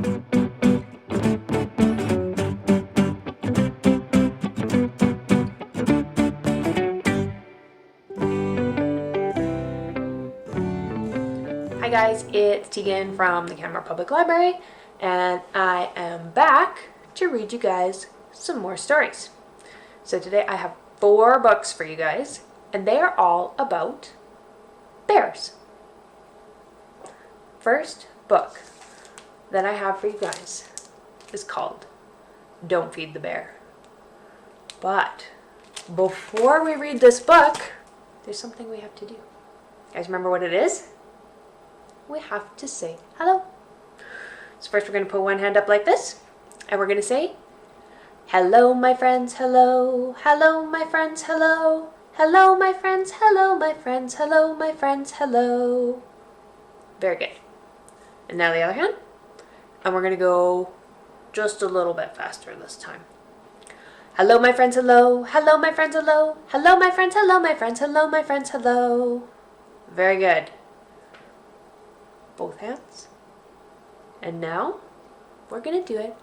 Hi guys, it's Tegan from the Canberra Public Library, and I am back to read you guys some more stories. So today I have 4 books for you guys, and they are all about bears. First book that I have for you guys is called Don't Feed the Bear. But before we read this book, there's something we have to do. You guys remember what it is? We have to say hello. So first we're going to put one hand up like this, and we're going to say, hello my friends, hello, hello my friends, hello, hello my friends, hello my friends, hello my friends, hello. Very good. And now the other hand, and we're going to go just a little bit faster this time. Hello my friends, hello, hello my friends, hello, hello my friends, hello my friends, hello my friends, hello. Very good. Both hands. And now we're going to do it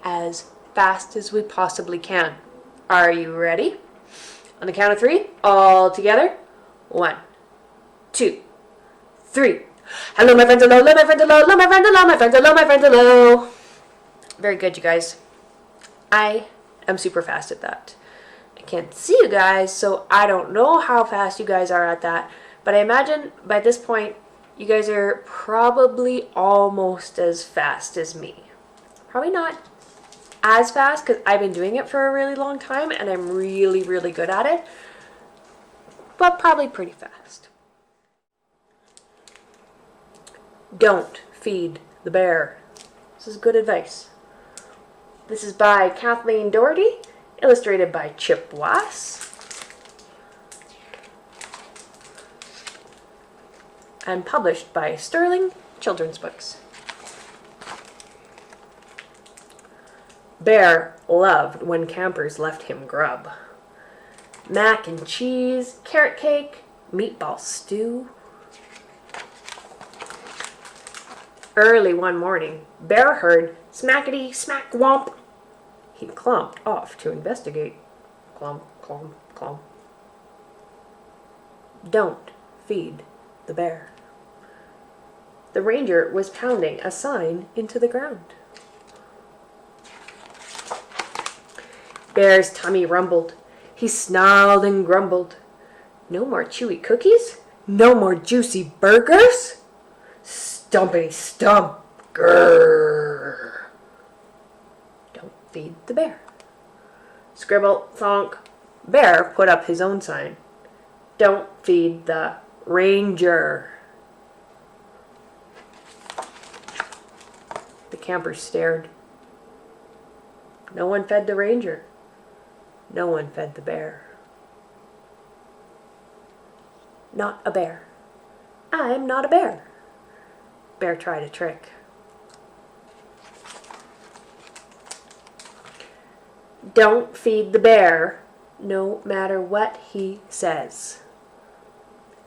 as fast as we possibly can. Are you ready? On the count of 3, all together. 1, 2, 3. Hello my friends, hello, hello my friends, hello, hello my friends, hello my friends, hello my friends, hello. Very good, you guys. I am super fast at that. I can't see you guys, so I don't know how fast you guys are at that. But I imagine by this point, you guys are probably almost as fast as me. Probably not as fast because I've been doing it for a really long time and I'm really, really good at it. But probably pretty fast. Don't feed the bear. This is good advice. This is by Kathleen Doherty, illustrated by Chip Wass, and published by Sterling Children's Books. Bear loved when campers left him grub. Mac and cheese, carrot cake, meatball stew. Early one morning, Bear heard smackety smack womp. He clumped off to investigate. Clump, clump, clump. Don't feed the bear. The ranger was pounding a sign into the ground. Bear's tummy rumbled. He snarled and grumbled. No more chewy cookies? No more juicy burgers? Stumpity stump. Grrr. Don't feed the bear. Scribble, thonk. Bear put up his own sign. Don't feed the ranger. The campers stared. No one fed the ranger. No one fed the bear. Not a bear. I'm not a bear. Bear tried a trick. Don't feed the bear, no matter what he says.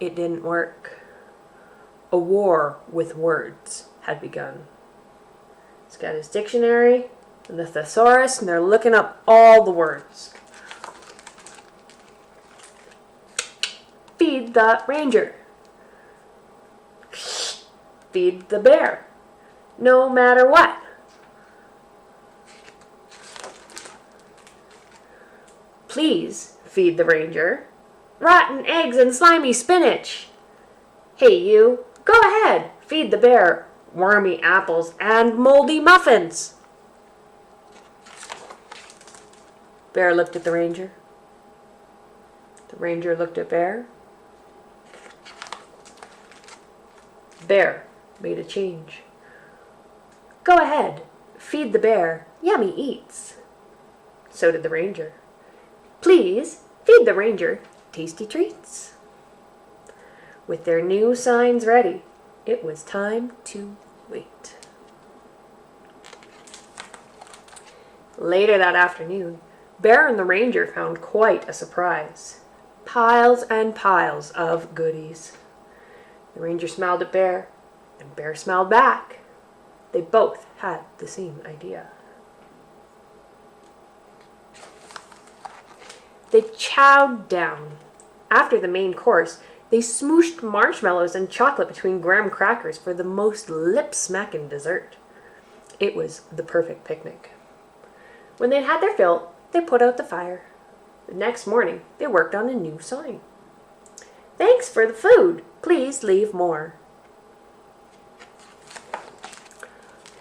It didn't work. A war with words had begun. He's got his dictionary and the thesaurus, and they're looking up all the words. Feed the ranger. Feed the bear, no matter what. Please feed the ranger. Rotten eggs and slimy spinach. Hey you, go ahead, feed the bear wormy apples and moldy muffins. Bear looked at the ranger. The ranger looked at Bear. Bear made a change. Go ahead, feed the bear yummy eats. So did the ranger. Please feed the ranger tasty treats. With their new signs ready, it was time to wait. Later that afternoon, Bear and the ranger found quite a surprise. Piles and piles of goodies. The ranger smiled at Bear, and Bear smiled back. They both had the same idea. They chowed down. After the main course, they smooshed marshmallows and chocolate between graham crackers for the most lip-smacking dessert. It was the perfect picnic. When they'd had their fill, they put out the fire. The next morning, they worked on a new sign. "Thanks for the food. Please leave more."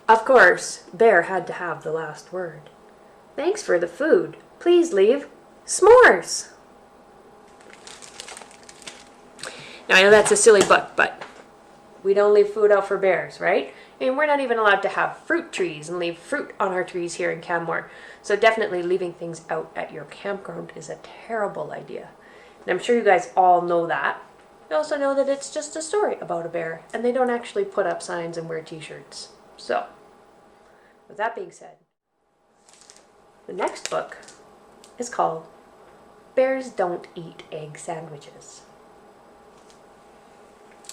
Of course, Bear had to have the last word. "Thanks for the food. Please leave s'mores." Now, I know that's a silly book, but we don't leave food out for bears, right? And we're not even allowed to have fruit trees and leave fruit on our trees here in Canmore. So definitely leaving things out at your campground is a terrible idea. And I'm sure you guys all know that. You also know that it's just a story about a bear, and they don't actually put up signs and wear t-shirts. So, with that being said, the next book is called Bears Don't Eat Egg Sandwiches.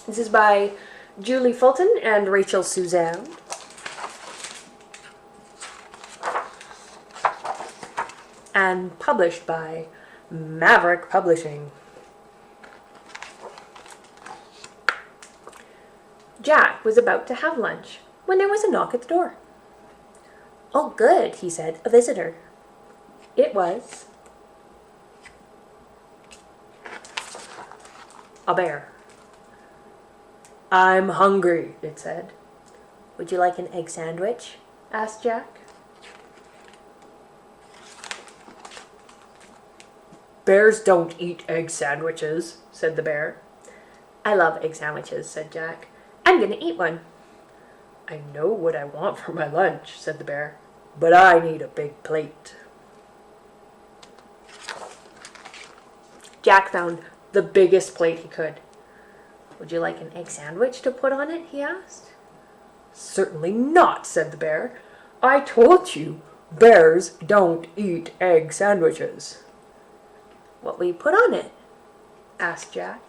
This is by Julie Fulton and Rachel Suzanne. And published by Maverick Publishing. Jack was about to have lunch when there was a knock at the door. "Oh, good," he said, "a visitor." It was a bear. "I'm hungry," it said. "Would you like an egg sandwich?" asked Jack. "Bears don't eat egg sandwiches," said the bear. "I love egg sandwiches," said Jack. "I'm going to eat one." "I know what I want for my lunch," said the bear, "but I need a big plate." Jack found the biggest plate he could. "Would you like an egg sandwich to put on it?" he asked. "Certainly not," said the bear. "I told you, bears don't eat egg sandwiches." "What will you put on it?" asked Jack.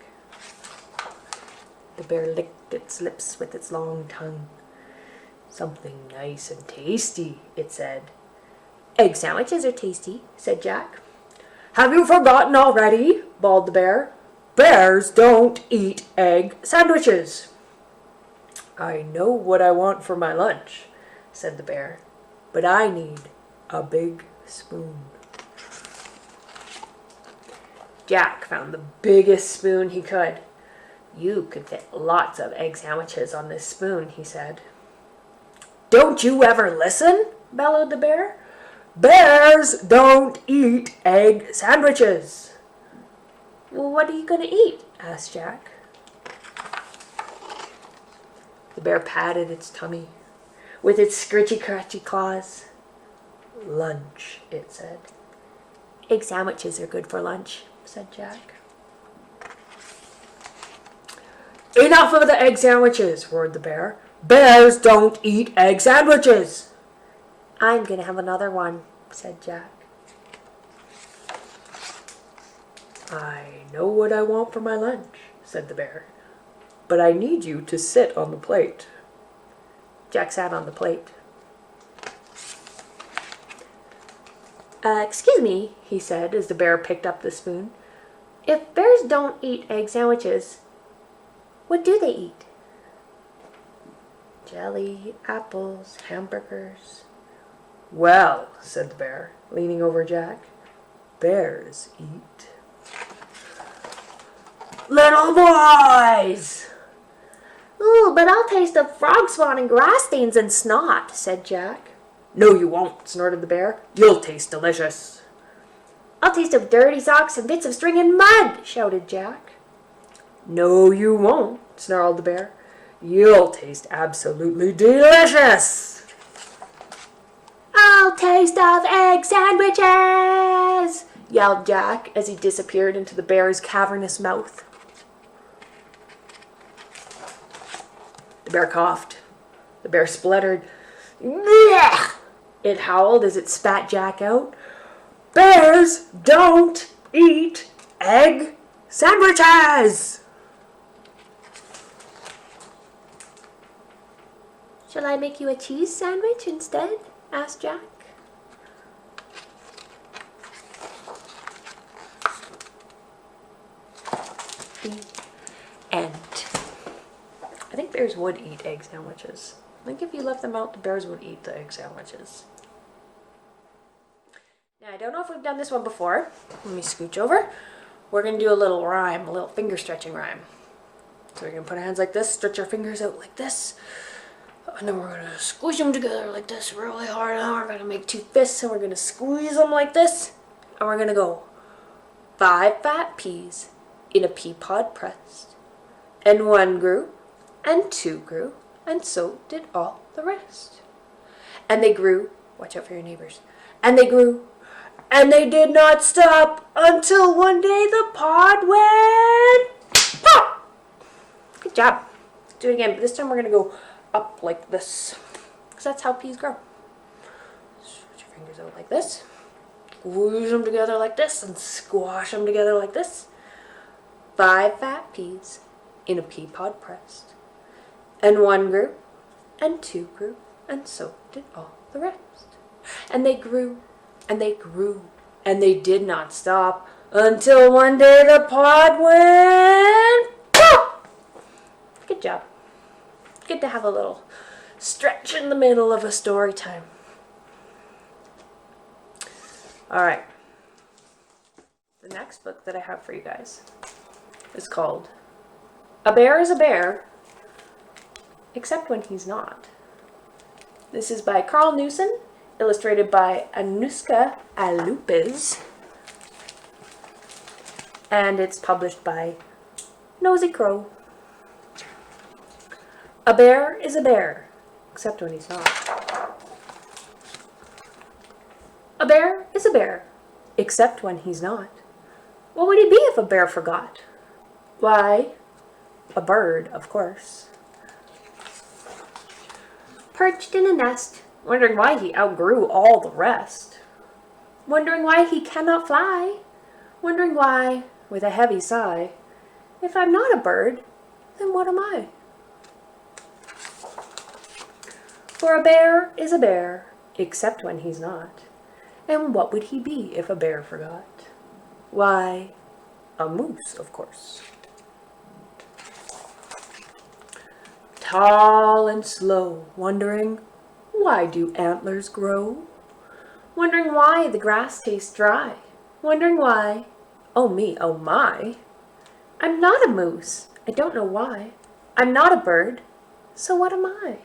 The bear licked its lips with its long tongue. "Something nice and tasty," it said. "Egg sandwiches are tasty," said Jack. "Have you forgotten already?" bawled the bear. "Bears don't eat egg sandwiches." "I know what I want for my lunch," said the bear, "but I need a big spoon." Jack found the biggest spoon he could. "You could fit lots of egg sandwiches on this spoon," he said. "Don't you ever listen?" bellowed the bear. "Bears don't eat egg sandwiches." "Well, what are you going to eat?" asked Jack. The bear patted its tummy with its scritchy-cratchy claws. "Lunch," it said. "Egg sandwiches are good for lunch," said Jack. "Enough of the egg sandwiches," roared the bear. "Bears don't eat egg sandwiches." "I'm going to have another one," said Jack. "I know what I want for my lunch," said the bear, "but I need you to sit on the plate." Jack sat on the plate. "Excuse me," he said as the bear picked up the spoon. "If bears don't eat egg sandwiches, what do they eat?" "Jelly, apples, hamburgers." "Well," said the bear, leaning over Jack, "bears eat little boys." "Ooh, but I'll taste of frog spawn and grass stains and snot," said Jack. "No, you won't," snorted the bear. "You'll taste delicious." "I'll taste of dirty socks and bits of string and mud," shouted Jack. "No, you won't," snarled the bear. "You'll taste absolutely delicious." "I'll taste of egg sandwiches," yelled Jack as he disappeared into the bear's cavernous mouth. The bear coughed. The bear spluttered. "Blech!" It howled as it spat Jack out. "Bears don't eat egg sandwiches!" Shall I make you a cheese sandwich instead? Asked Jack. The end. I think bears would eat egg sandwiches. I think if you left them out, the bears would eat the egg sandwiches. Now, I don't know if we've done this one before. Let me scooch over. We're going to do a little rhyme, a little finger stretching rhyme. So we're going to put our hands like this, stretch our fingers out like this. And then we're going to squish them together like this really hard. And we're going to make two fists and we're going to squeeze them like this. And we're going to go 5 fat peas in a pea pod pressed. And 1 grew, and 2 grew, and so did all the rest. And they grew, watch out for your neighbors, and they grew, and they did not stop until one day the pod went pop! Good job. Do it again, but this time we're going to go up like this, because that's how peas grow. Stretch your fingers out like this, squeeze them together like this, and squash them together like this. 5 fat peas in a pea pod pressed. And 1 grew, and 2 grew, and so did all the rest. And they grew, and they grew, and they did not stop until one day the pod went pop! Good job. Good to have a little stretch in the middle of a story time. Alright. The next book that I have for you guys is called A Bear is a Bear, Except When He's Not. This is by Carl Newson, illustrated by Anuska Alupis, and it's published by Nosy Crow. A bear is a bear, except when he's not. A bear is a bear, except when he's not. What would he be if a bear forgot? Why, a bird, of course. Perched in a nest, wondering why he outgrew all the rest. Wondering why he cannot fly. Wondering why, with a heavy sigh, if I'm not a bird, then what am I? For a bear is a bear, except when he's not. And what would he be if a bear forgot? Why, a moose, of course. Tall and slow, wondering, why do antlers grow? Wondering why the grass tastes dry. Wondering why, oh me, oh my. I'm not a moose, I don't know why. I'm not a bird, so what am I?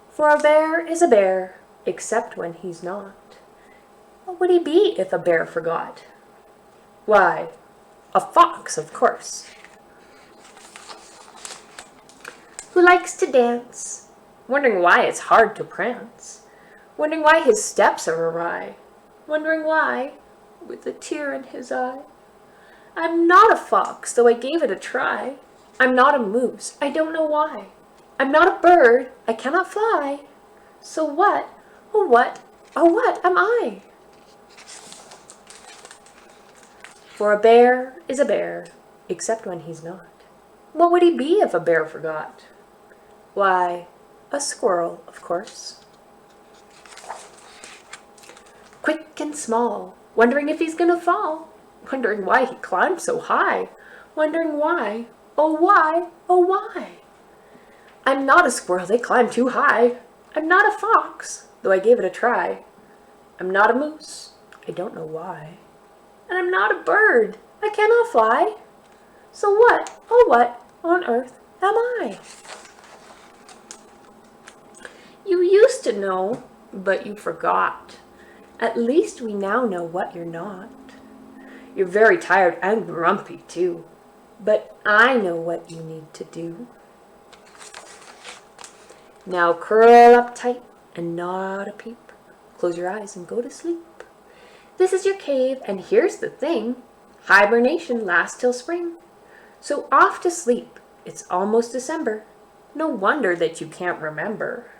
For a bear is a bear, except when he's not. What would he be if a bear forgot? Why, a fox, of course. Who likes to dance, wondering why it's hard to prance, wondering why his steps are awry, wondering why, with a tear in his eye. I'm not a fox, though I gave it a try. I'm not a moose, I don't know why. I'm not a bird, I cannot fly. So what, oh what, oh what am I? For a bear is a bear, except when he's not. What would he be if a bear forgot? Why, a squirrel, of course. Quick and small, wondering if he's gonna fall, wondering why he climbed so high, wondering why, oh why, oh why. I'm not a squirrel, they climb too high. I'm not a fox, though I gave it a try. I'm not a moose, I don't know why. And I'm not a bird, I cannot fly. So what on earth am I? You used to know, but you forgot. At least we now know what you're not. You're very tired and grumpy too, but I know what you need to do. Now curl up tight and not a peep. Close your eyes and go to sleep. This is your cave, and here's the thing. Hibernation lasts till spring. So off to sleep. It's almost December. No wonder that you can't remember.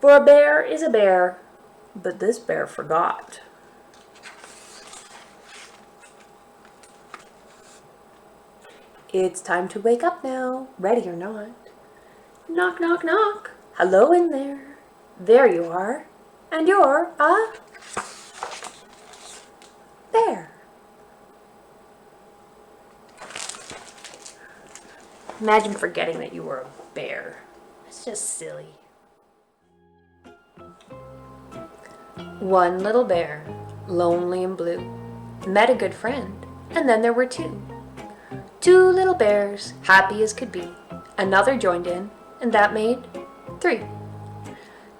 For a bear is a bear, but this bear forgot. It's time to wake up now, ready or not. Knock, knock, knock. Hello in there. There you are. And you're a bear. Imagine forgetting that you were a bear. It's just silly. One little bear, lonely and blue, met a good friend, and then there were two. Two little bears, happy as could be. Another joined in, and that made three.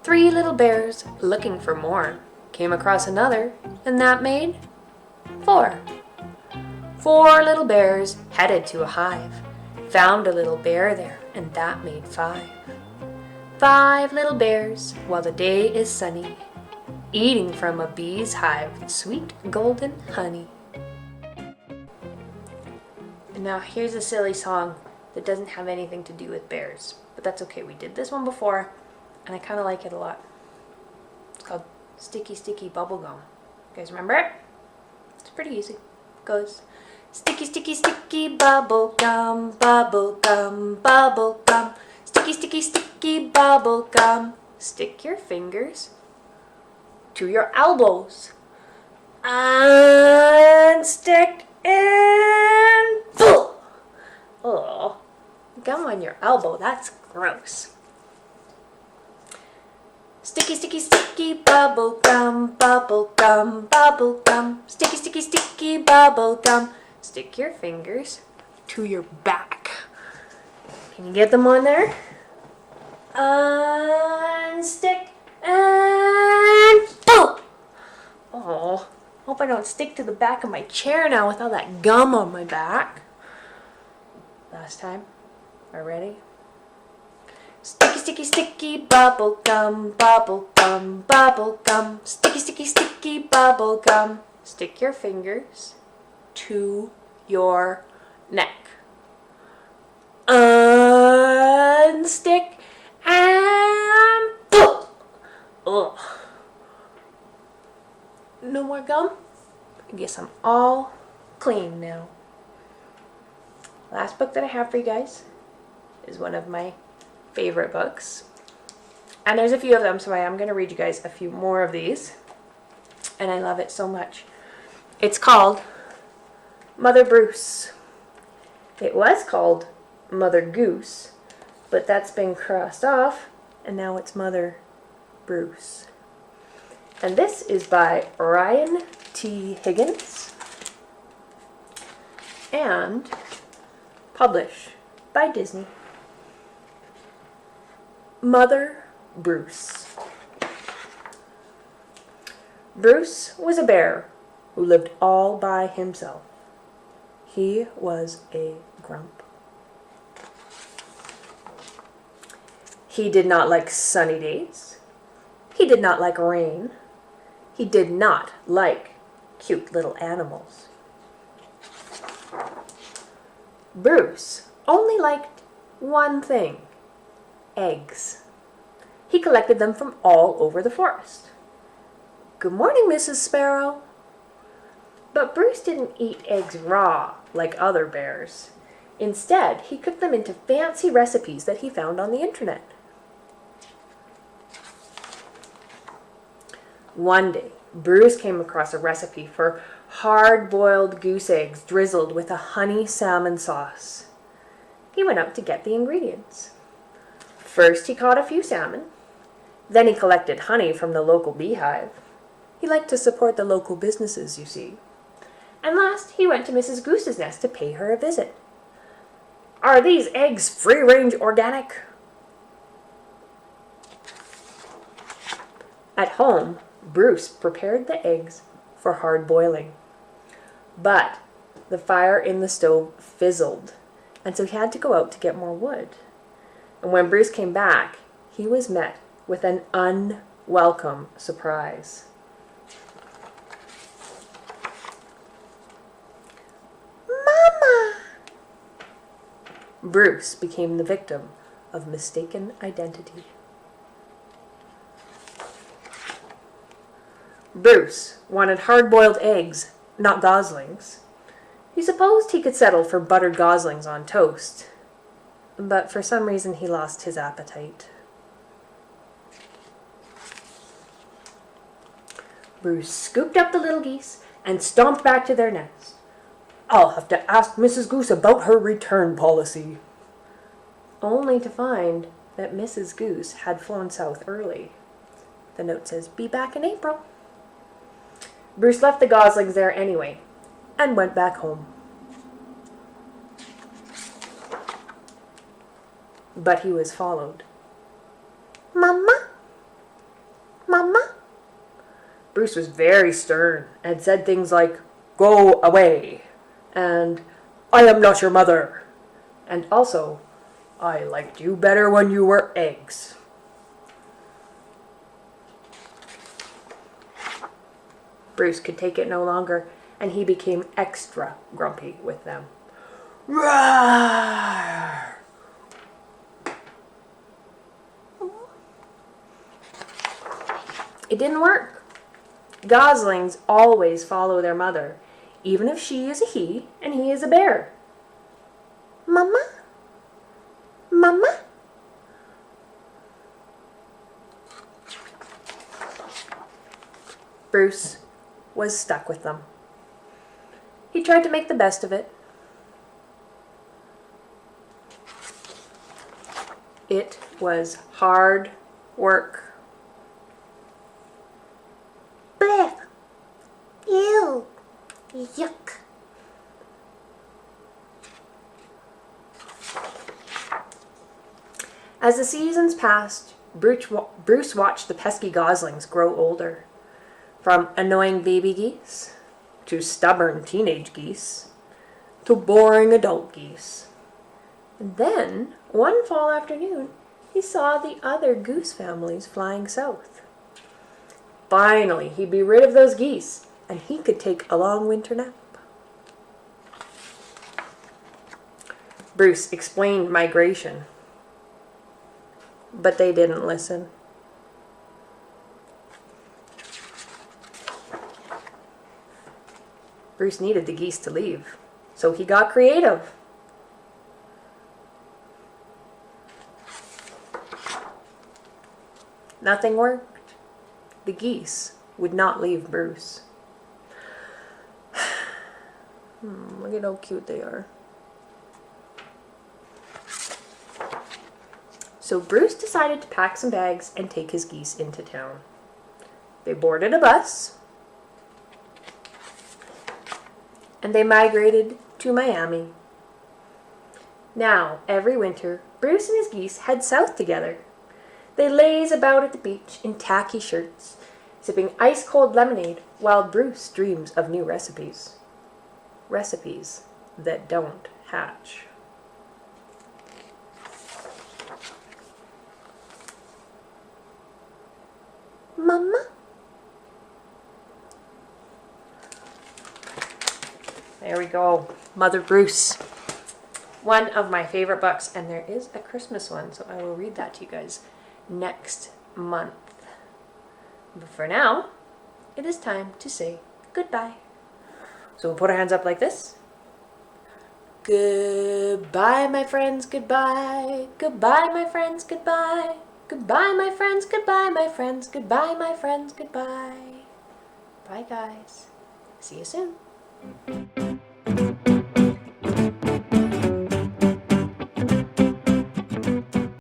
Three little bears, looking for more, came across another, and that made four. Four little bears headed to a hive, found a little bear there, and that made five. Five little bears, while the day is sunny, eating from a bee's hive sweet golden honey. And now here's a silly song that doesn't have anything to do with bears, but that's okay. We did this one before, and I kind of like it a lot. It's called Sticky Sticky Bubblegum. You guys remember it? It's pretty easy. It goes, sticky, sticky, sticky bubblegum, bubblegum, bubblegum. Sticky, sticky, sticky bubblegum. Stick your fingers to your elbows and stick in. Oh, gum on your elbow, that's gross. Sticky, sticky, sticky bubble gum, bubble gum, bubble gum. Sticky, sticky, sticky bubble gum. Stick your fingers to your back. Can you get them on there? Unstick and pull. Oh, hope I don't stick to the back of my chair now with all that gum on my back. Last time. Are you ready? Sticky, sticky, sticky bubble gum, bubble gum, bubble gum. Sticky, sticky, sticky bubble gum. Stick your fingers to your neck. Unstick and pull. Ugh. No more gum? I guess I'm all clean now. Last book that I have for you guys is one of my favorite books. And there's a few of them, so I am going to read you guys a few more of these. And I love it so much. It's called Mother Bruce. It was called Mother Goose, but that's been crossed off, and now it's Mother Bruce. And this is by Ryan T. Higgins and published by Disney. Mother Bruce. Bruce was a bear who lived all by himself. He was a grump. He did not like sunny days. He did not like rain. He did not like cute little animals. Bruce only liked one thing: eggs. He collected them from all over the forest. Good morning, Mrs. Sparrow. But Bruce didn't eat eggs raw like other bears. Instead, he cooked them into fancy recipes that he found on the internet. One day, Bruce came across a recipe for hard-boiled goose eggs drizzled with a honey salmon sauce. He went out to get the ingredients. First, he caught a few salmon. Then he collected honey from the local beehive. He liked to support the local businesses, you see. And last, he went to Mrs. Goose's nest to pay her a visit. Are these eggs free-range organic? At home, Bruce prepared the eggs for hard boiling. But the fire in the stove fizzled, and so he had to go out to get more wood. And when Bruce came back, he was met with an unwelcome surprise. Mama! Bruce became the victim of mistaken identity. Bruce wanted hard-boiled eggs, not goslings. He supposed he could settle for buttered goslings on toast. but for some reason he lost his appetite. Bruce scooped up the little geese and stomped back to their nest. "I'll have to ask Mrs. Goose about her return policy." Only to find that Mrs. Goose had flown south early. The note says, "Be back in April." Bruce left the goslings there anyway and went back home. But he was followed. "Mama? Mama?" Bruce was very stern and said things like, "Go away," and "I am not your mother," and also, "I liked you better when you were eggs." Bruce could take it no longer, and he became extra grumpy with them. Roar! It didn't work. Goslings always follow their mother, even if she is a he and he is a bear. "Mama? Mama?" Bruce was stuck with them. He tried to make the best of it. It was hard work. Blech! Ew! Yuck! As the seasons passed, Bruce watched the pesky goslings grow older. From annoying baby geese, to stubborn teenage geese, to boring adult geese. And then, one fall afternoon, he saw the other goose families flying south. Finally, he'd be rid of those geese, and he could take a long winter nap. Bruce explained migration, but they didn't listen. Bruce needed the geese to leave, so he got creative. Nothing worked. The geese would not leave Bruce. Look at how cute they are. So Bruce decided to pack some bags and take his geese into town. They boarded a bus, and they migrated to Miami. Now, every winter, Bruce and his geese head south together. They laze about at the beach in tacky shirts, sipping ice-cold lemonade while Bruce dreams of new recipes. Recipes that don't hatch. Mama? There we go. Mother Bruce. One of my favorite books, and there is a Christmas one, so I will read that to you guys next month. But for now, it is time to say goodbye. So we'll put our hands up like this. Goodbye, my friends, goodbye. Goodbye, my friends, goodbye. Goodbye, my friends, goodbye, my friends. Goodbye, my friends, goodbye. Bye, guys. See you soon.